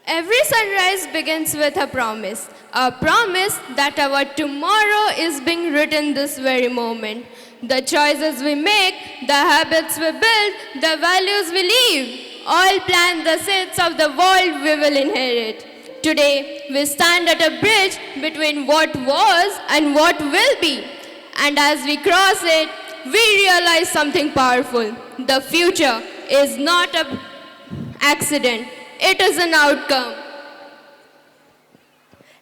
Every sunrise begins with a promise that our tomorrow is being written this very moment. The choices we make, the habits we build, the values we live, all plant the seeds of the world we will inherit. Today, we stand at a bridge between what was and what will be. And as we cross it, we realize something powerful. The future is not an accident, it is an outcome.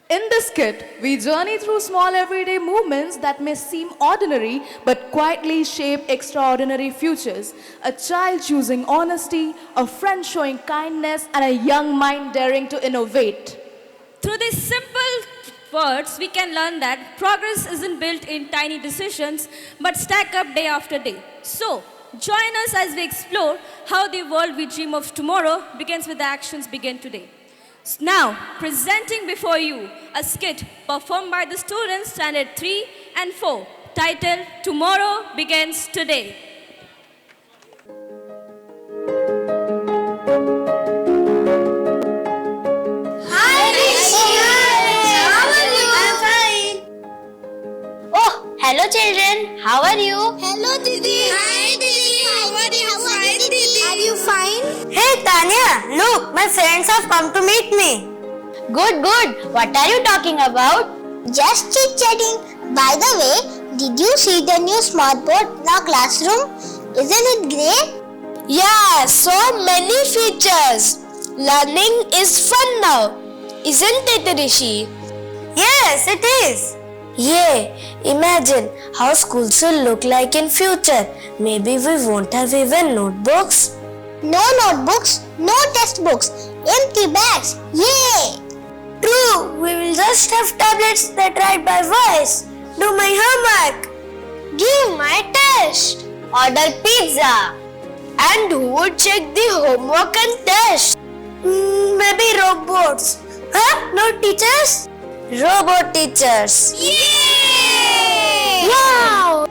In this skit, we journey through small everyday movements that may seem ordinary but quietly shape extraordinary futures. A child choosing honesty, a friend showing kindness, and a young mind daring to innovate. Through these simple words, we can learn that progress isn't built in tiny decisions but stack up day after day. So, join us as we explore how the world we dream of tomorrow begins with the actions begin today. Now, presenting before you a skit performed by the students standard 3 and 4, titled Tomorrow Begins Today. Hi, Rishi. How are you? I'm fine. Oh, hello children. How are you? Hello, Didi. Hi, Didi. How are you? Fine, Didi. Are you fine? Hey, Tanya. Look, my friends have come to meet me. Good, good. What are you talking about? Just chit-chatting. By the way, did you see the new smart board in our classroom? Isn't it great? Yeah, so many features. Learning is fun now. Isn't it, Rishi? Yes, it is. Yeah, imagine how schools will look like in future. Maybe we won't have even notebooks. No notebooks, no textbooks, empty bags. Yay! True, we will just have tablets that write by voice. Do my homework. Give my test. Order pizza. And who would check the homework and test? Maybe robots. Huh? No teachers? Robot teachers. Yay! Wow!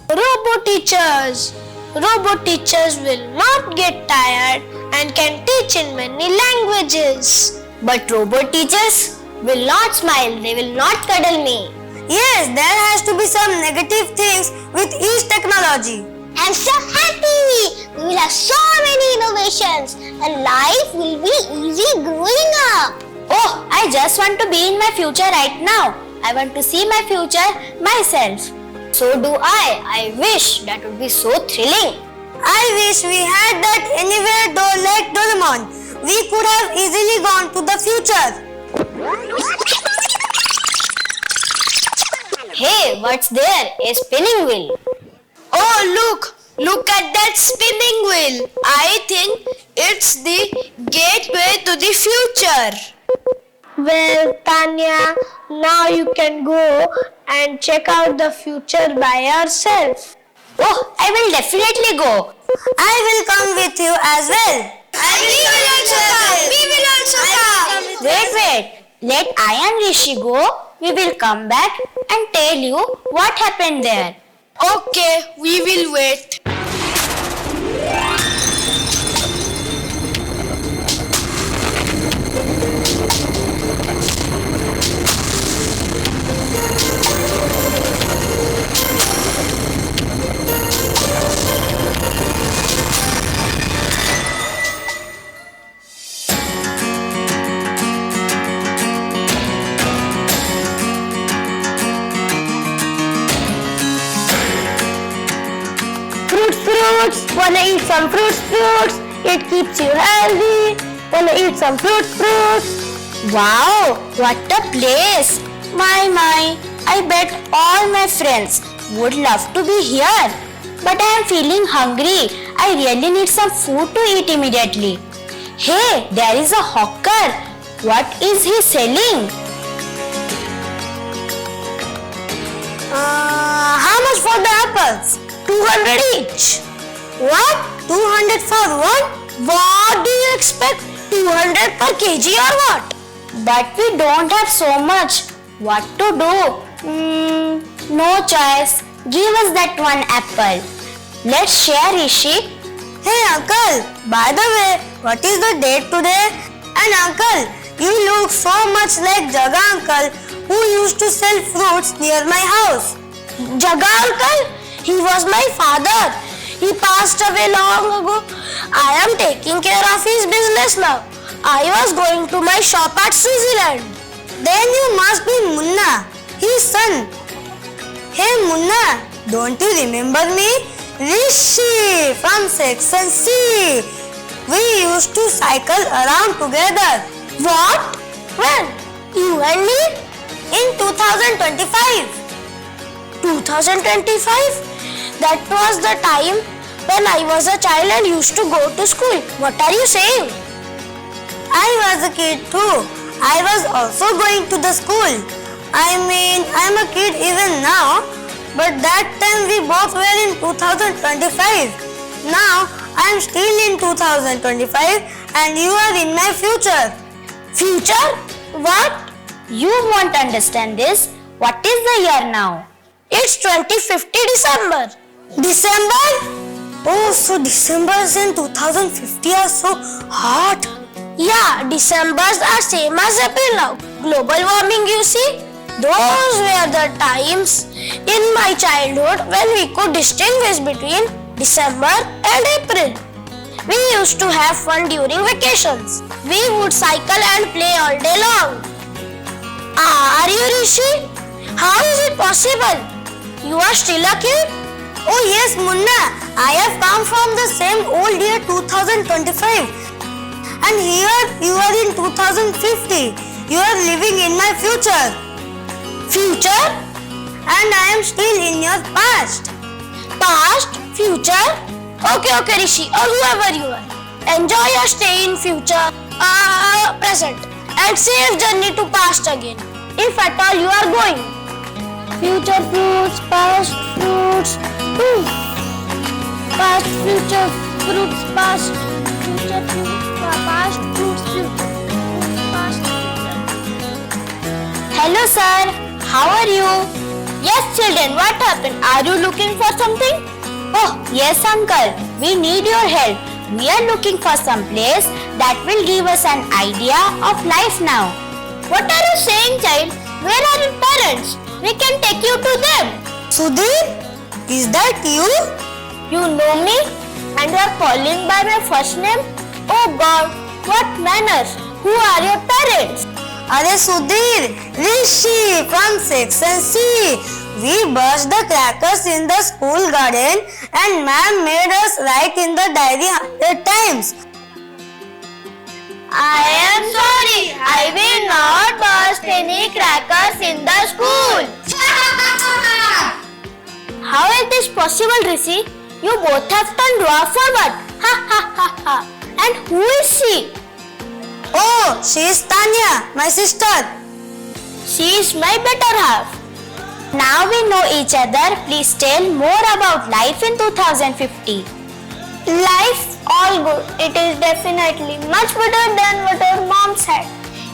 Robot teachers. Robot teachers will not get tired and can teach in many languages. But robot teachers will not smile, they will not cuddle me. Yes, there has to be some negative things with each technology. I'm so happy! We will have so many innovations and life will be easy growing up. Oh, I just want to be in my future right now. I want to see my future myself. So do I. I wish that would be so thrilling. I wish we had that anywhere door like Doraemon. We could have easily gone to the future. Hey, what's there? A spinning wheel. Oh, look! Look at that spinning wheel. I think it's the gateway to the future. Well, Tanya, now you can go and check out the future by yourself. Oh, I will definitely go. I will come with you as well. We will also come. Wait. Let I and Rishi go. We will come back and tell you what happened there. Okay, we will wait. Fruits, wanna eat some fruits, it keeps you healthy, wanna eat some fruits. Wow, what a place! My, I bet all my friends would love to be here. But I am feeling hungry, I really need some food to eat immediately. Hey, there is a hawker, what is he selling? How much for the apples? 200 each. What? 200 for one? What do you expect? 200 per kg or what? But we don't have so much. What to do? No choice. Give us that one apple. Let's share, Rishi. Hey uncle, by the way, what is the date today? And uncle, you look so much like Jaga uncle who used to sell fruits near my house. Jaga uncle? He was my father. He passed away long ago. I am taking care of his business now. I was going to my shop at Switzerland. Then you must be Munna, his son. Hey Munna, don't you remember me? Rishi from Section C. We used to cycle around together. What? When? You and me? In 2025. 2025? That was the time when I was a child and used to go to school. What are you saying? I was a kid too. I was also going to the school. I mean, I'm a kid even now. But that time we both were in 2025. Now I'm still in 2025 and you are in my future. Future? What? You won't understand this. What is the year now? It's 2050 December. December? Oh, so Decembers in 2050 are so hot. Yeah, Decembers are same as April now. Global warming, you see? Those were the times in my childhood when we could distinguish between December and April. We used to have fun during vacations. We would cycle and play all day long. Are you Rishi? How is it possible? You are still a kid? Oh yes, Munna. I have come from the same old year 2025. And here you are in 2050. You are living in my future. Future? And I am still in your past. Past? Future? Okay, Rishi, or whoever you are. Enjoy your stay in future, present, and safe journey to past again, if at all you are going. Future fruits, past fruits, past future fruits, past future fruits, past fruits, past future. Hello sir, how are you? Yes children, what happened? Are you looking for something? Oh yes uncle, we need your help. We are looking for some place that will give us an idea of life now. What are you saying child? Where are your parents? We can take you to them. Sudhir, is that you? You know me and you are calling by my first name? Oh God, what manners? Who are your parents? Arey Sudhir, Rishi from Section C. We burst the crackers in the school garden and ma'am made us write in the diary 100 times. I am sorry, I will not burst any crackers in the school. How is this possible, Rishi? You both have turned dwarf for what? Ha ha ha ha. And who is she? Oh, she is Tanya, my sister. She is my better half. Now we know each other, please tell more about life in 2050. Life, all good. It is definitely much better than what our moms had.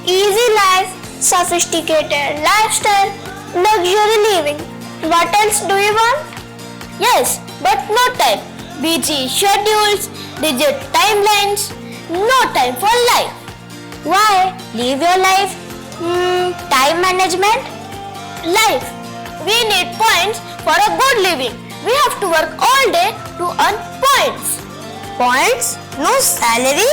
Easy life, sophisticated lifestyle, luxury living. What else do you want? Yes, but no time. Busy schedules, rigid timelines, no time for life. Why? Live your life. Time management. Life. We need points for a good living. We have to work all day to earn points. Points? No salary?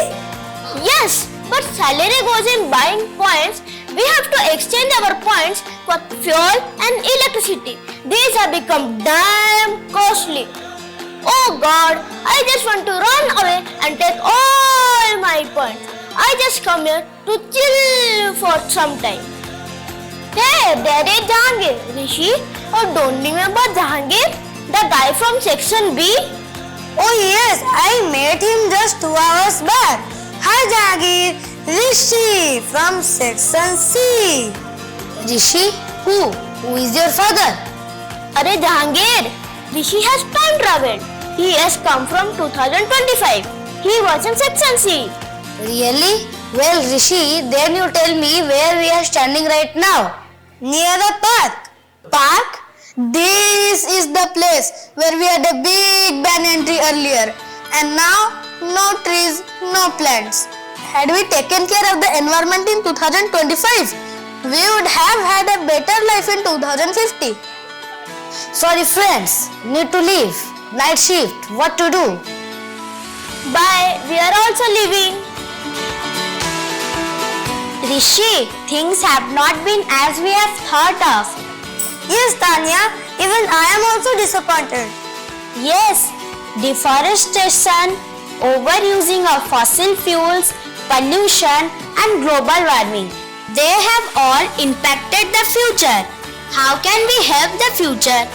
Yes, but salary goes in buying points. We have to exchange our points for fuel and electricity. These have become damn costly. Oh God, I just want to run away and take all my points. I just come here to chill for some time. Hey, there is Jahangir. Rishi, oh, don't remember Jahangir? The guy from Section B? Oh yes, I met him just 2 hours back. Hi Jahangir, Rishi from Section C. Rishi? Who? Who is your father? Arey Jahangir, Rishi has time traveled. He has come from 2025. He was in Section C. Really? Well Rishi, then you tell me where we are standing right now. Near the park. Park? This is the place where we had a big ban entry earlier. And now, no trees, no plants. Had we taken care of the environment in 2025, we would have had a better life in 2050. Sorry friends, need to leave. Night shift, what to do? Bye, we are also leaving. Rishi, things have not been as we have thought of. Yes, Tanya, even I am also disappointed. Yes, deforestation, overusing of fossil fuels, pollution and global warming. They have all impacted the future. How can we help the future?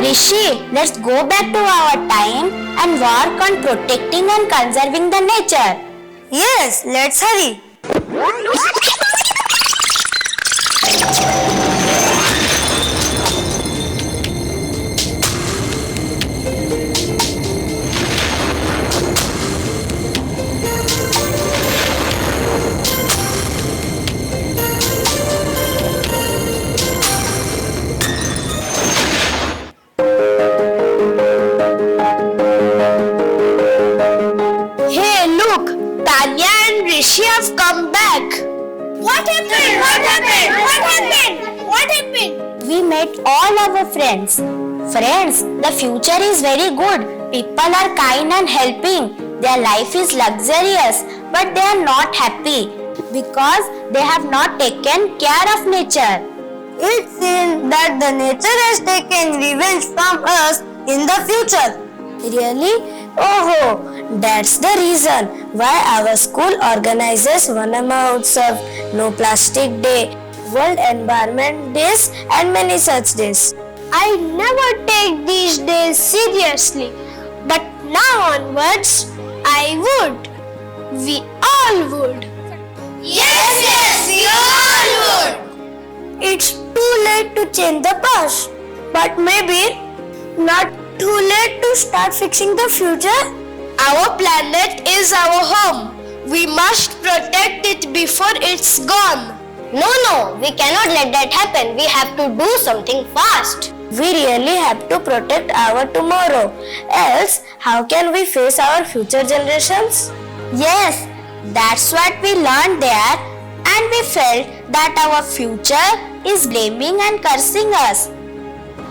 Rishi, let's go back to our time and work on protecting and conserving the nature. Yes, let's hurry. Hey, look! Tanya and Rishi have come back. What happened? What happened? What happened? What happened? We met all our friends. Friends, the future is very good. People are kind and helping. Their life is luxurious, but they are not happy because they have not taken care of nature. It seems that the nature has taken revenge from us in the future. Really? Oh, that's the reason why our school organizes Vanama Utsav, No Plastic Day, World Environment Days and many such days. I never take these days seriously, but now onwards I would. We all would. Yes, we all would. It's too late to change the past, but maybe not too late to start fixing the future. Our planet is our home. We must protect it before it's gone. No, we cannot let that happen. We have to do something fast. We really have to protect our tomorrow. Else, how can we face our future generations? Yes, that's what we learned there, and we felt that our future is blaming and cursing us.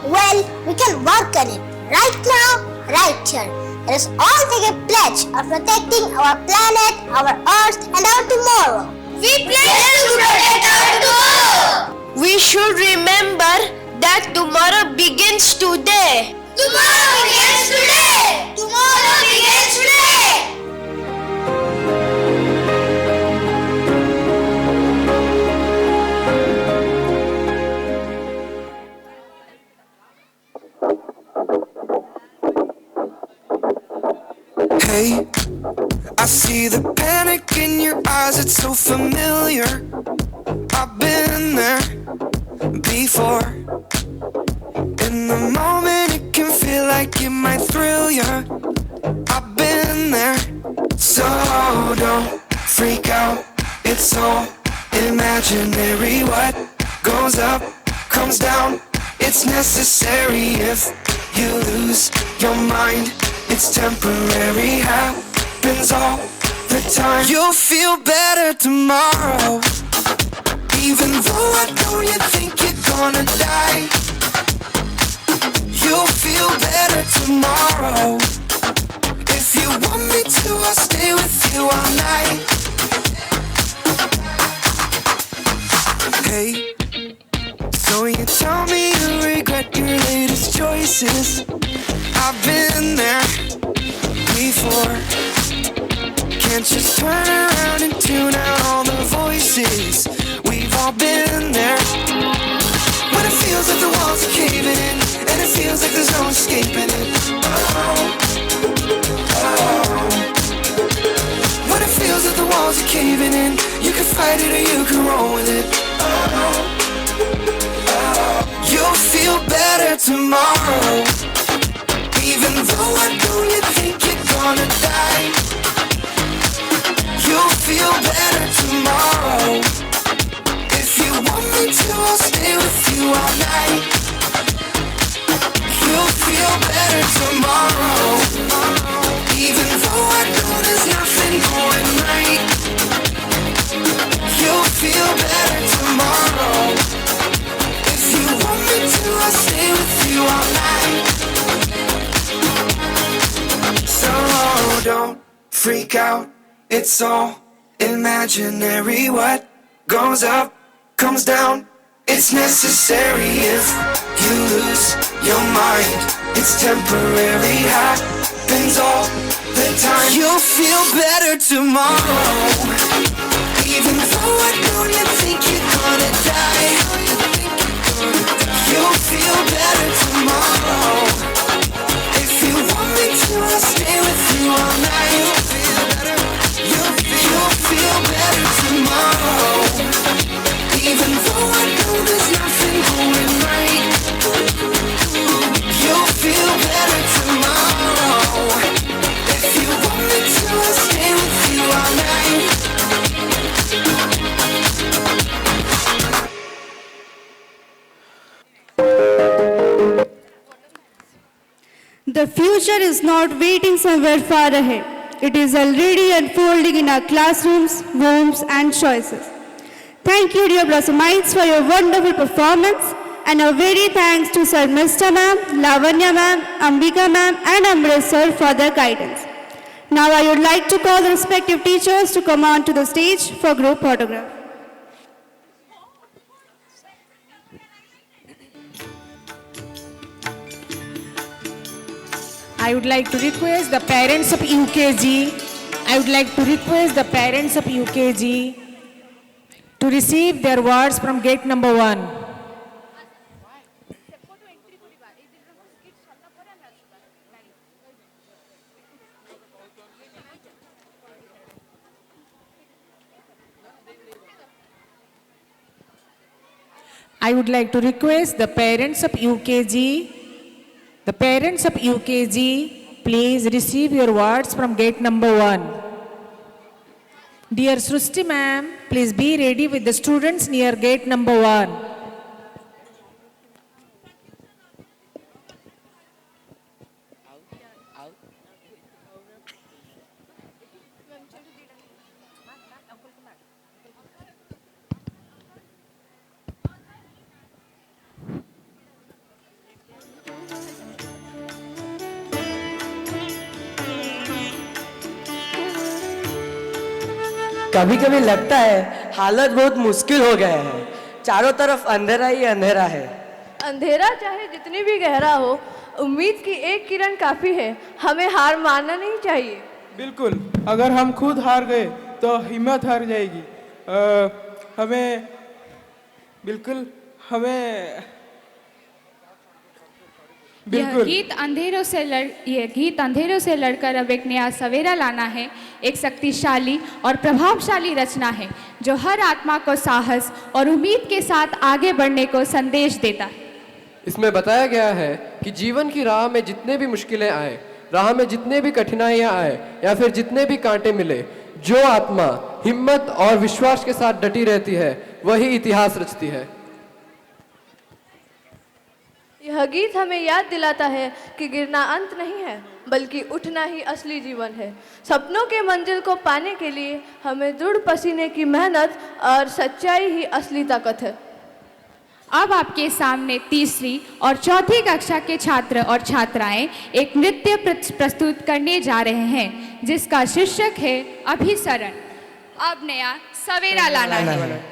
Well, we can work on it right now, right here. Let us all take a pledge of protecting our planet, our earth, and our tomorrow. We pledge to protect our tomorrow. We should remember that tomorrow begins today. Tomorrow begins today. Tomorrow begins today. Hey, I see the panic in your eyes, it's so familiar. I've been there before. In the moment it can feel like it might thrill you. I've been there. So don't freak out, it's all imaginary. What goes up, comes down, it's necessary. If you lose your mind, it's temporary, happens all the time. You'll feel better tomorrow. Even though I know you think you're gonna die, you'll feel better tomorrow. If you want me to, I'll stay with you all night. Hey, so you tell me you regret your latest choices. I've been there before. Can't just turn around and tune out all the voices. We've all been there. When it feels like the walls are caving in, and it feels like there's no escaping it. When it feels like the walls are caving in, you can fight it or you can roll with it. You'll feel better tomorrow. Even though I know you think you're gonna die, you'll feel better tomorrow. If you want me to, I'll stay with you all night. You'll feel better tomorrow. Even though I know there's nothing going right, you'll feel better tomorrow. If you want me to, I'll stay with you all night. So don't freak out, it's all imaginary. What goes up, comes down, it's necessary. If you lose your mind, it's temporary, happens all the time. You'll feel better tomorrow. Even though I know you think you're gonna die, you'll feel better tomorrow. If you want me to, I'll stay with you all night. You'll feel better. You'll feel better tomorrow. Even though I know there's nothing going right, you'll feel better tomorrow. If you want me to, I'll stay with you all night. The future is not waiting somewhere far ahead. It is already unfolding in our classrooms, homes, and choices. Thank you, dear Blossomites, for your wonderful performance, and a very thanks to Sir Mr. Ma'am, Lavanya Ma'am, Ambika Ma'am, and Amrit Sir for their guidance. Now I would like to call the respective teachers to come on to the stage for group photograph. I would like to request the parents of UKG. I would like to request the parents of UKG to receive their words from gate number 1. I would like to request the parents of UKG. The parents of UKG, please receive your words from gate number 1. Dear Srusti ma'am, please be ready with the students near gate number 1. कभी कभी लगता है हालत बहुत मुश्किल हो गया है, चारों तरफ अंधेरा ही अंधेरा है। अंधेरा चाहे जितनी भी गहरा हो, उम्मीद की एक किरण काफी है। हमें हार मानना नहीं चाहिए। बिल्कुल, अगर हम खुद हार गए तो हिम्मत हार जाएगी। हमें बिल्कुल हमें यह गीत अंधेरों से लड़कर अब एक नया सवेरा लाना है। एक शक्तिशाली और प्रभावशाली रचना है जो हर आत्मा को साहस और उम्मीद के साथ आगे बढ़ने को संदेश देता है। इसमें बताया गया है कि जीवन की राह में जितने भी मुश्किलें आए, राह में जितने भी कठिनाइयां आए या फिर जितने भी कांटे मिले, जो आत्मा हिम्मत और विश्वास के साथ डटी रहती है वही इतिहास रचती है। यह गीत हमें याद दिलाता है कि गिरना अंत नहीं है, बल्कि उठना ही असली जीवन है। सपनों के मंजिल को पाने के लिए हमें दृढ़ पसीने की मेहनत और सच्चाई ही असली ताकत है। अब आपके सामने तीसरी और चौथी कक्षा के छात्र और छात्राएं एक नृत्य प्रस्तुत करने जा रहे हैं जिसका शीर्षक है अभिसरण। अब नया सवेरा लाना है।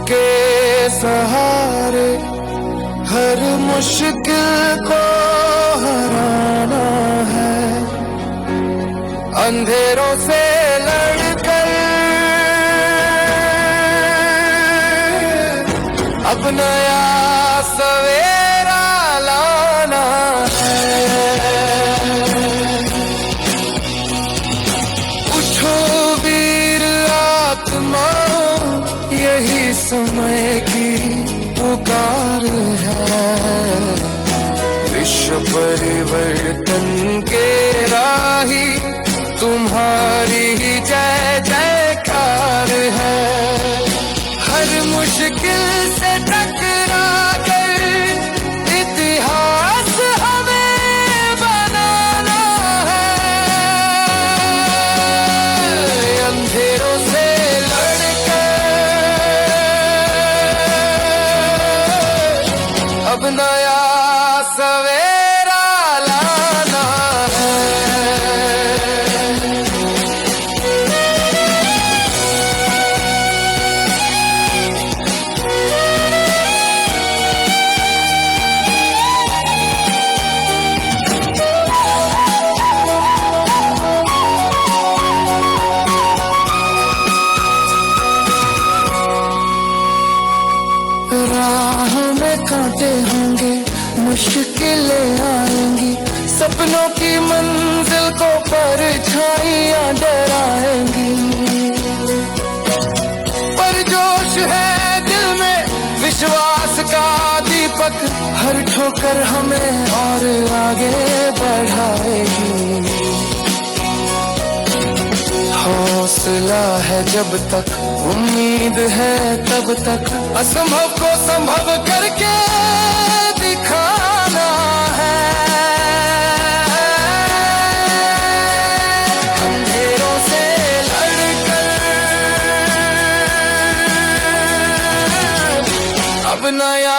के सहारे हर मुश्किल को हराना है, अंधेरों से लड़कर अब नया सवेरा लाना है। उठो वीर आत्मा, यही समय की पुकार है। विश्व परिवर्तन के राही तुम्हारी ही जय जयकार है। हर मुश्किल से टकरा कर इतिहास हमें बनाना है। अंधेरों से अब नया सवेरा लाना है। राह में कांटे होंगे, मुश्किलें आएंगी, सपनों की मंजिल को परछाइयां डराएंगी। पर जोश है दिल में विश्वास का दीपक, हर ठोकर हमें और आगे बढ़ाएगी। हौसला है जब तक, उम्मीद है तब तक, असंभव को संभव करके दिखाना है। अंधेरों से लड़कर अब नया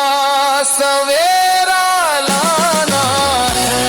सवेरा लाना है।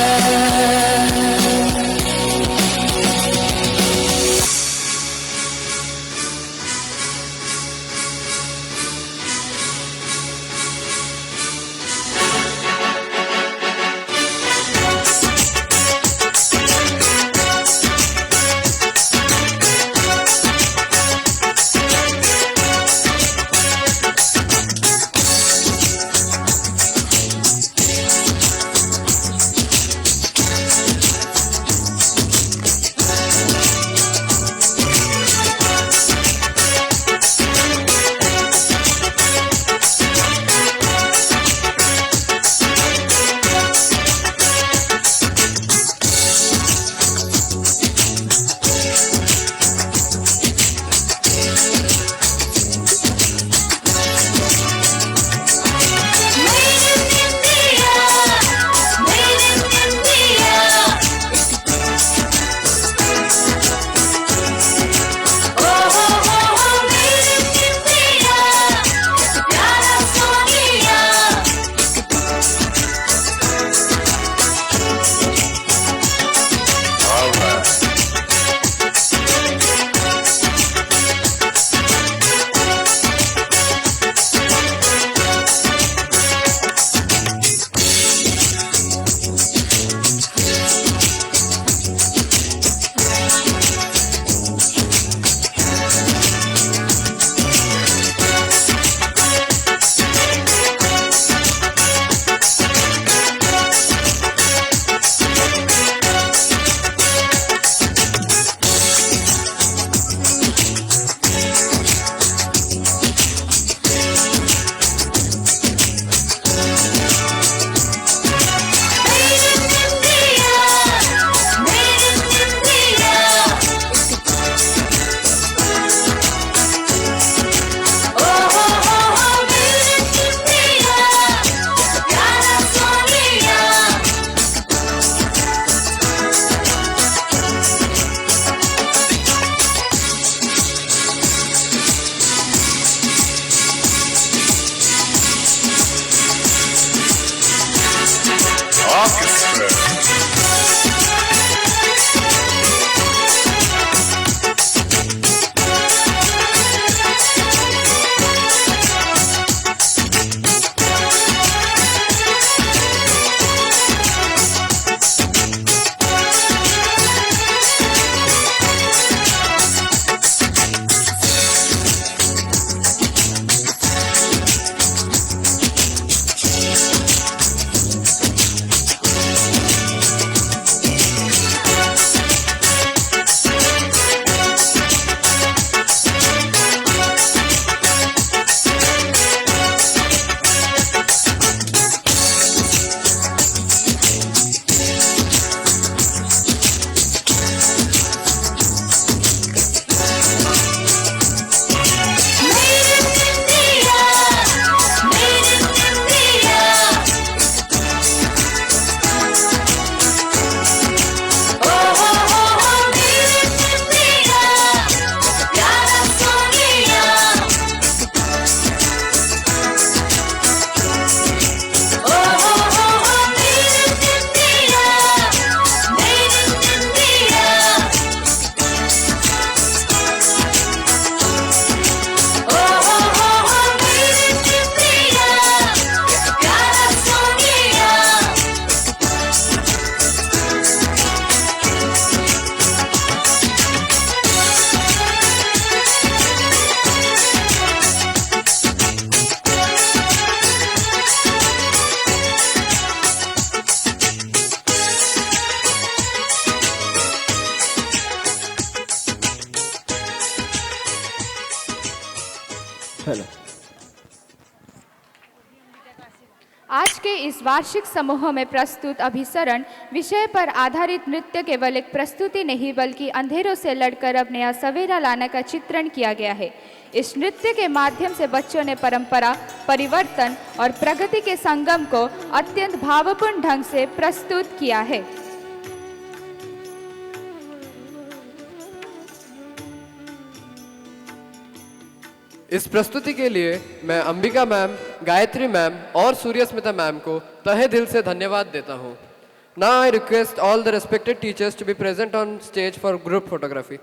आज के इस वार्षिक समूह में प्रस्तुत अभिसरण विषय पर आधारित नृत्य केवल एक प्रस्तुति नहीं बल्कि अंधेरों से लड़कर अब नया सवेरा लाने का चित्रण किया गया है। इस नृत्य के माध्यम से बच्चों ने परंपरा, परिवर्तन और प्रगति के संगम को अत्यंत भावपूर्ण ढंग से प्रस्तुत किया है। इस प्रस्तुति के लिए मैं अंबिका मैम, गायत्री मैम और सूर्यस्मिता मैम को तहे दिल से धन्यवाद देता हूँ। Now I request all the respected teachers to be present on stage for group photography.